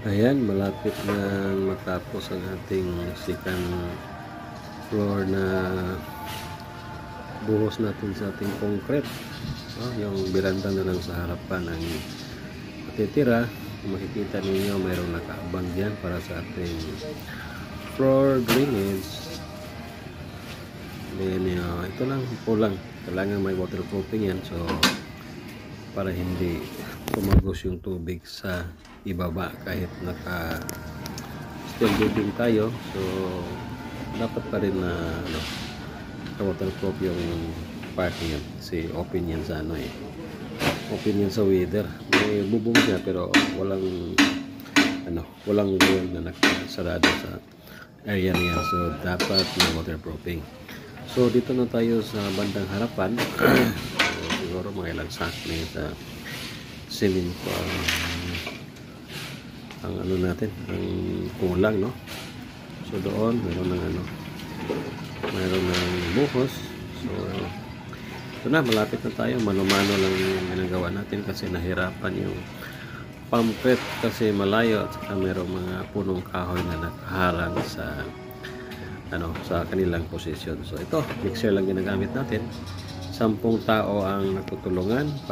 Ayan, malapit na matapos ang ating second floor na buhos natin sa ating concrete. Yung beranda na lang sa harapan ang matitira. Kung makikita ninyo, mayroong nakaabang dyan para sa ating floor drainage. Then, ito lang, kulang. Kailangan may waterproofing yan. So, para hindi tumagos yung tubig sa ibaba kahit naka steel building tayo. So, dapat pa rin na waterproof yung parking yan. Kasi open yan sa open yan sa weather. May bubong niya pero walang wall na nakasarado sa area niya. So, dapat na waterproofing. So, dito na tayo sa bandang harapan. So, siguro mga ilang sak na yun sa semento ang natin, ang kulang, no? So, doon, mayroon ng buhos. So, ito na, malapit na tayo. Mano-mano lang yung ginagawa natin kasi nahirapan yung pamphlet kasi malayo at saka mayroong mga punong kahoy na nakaharang sa sa kanilang posisyon. So ito, mixer lang ginagamit natin. 10 tao ang nagtutulungan.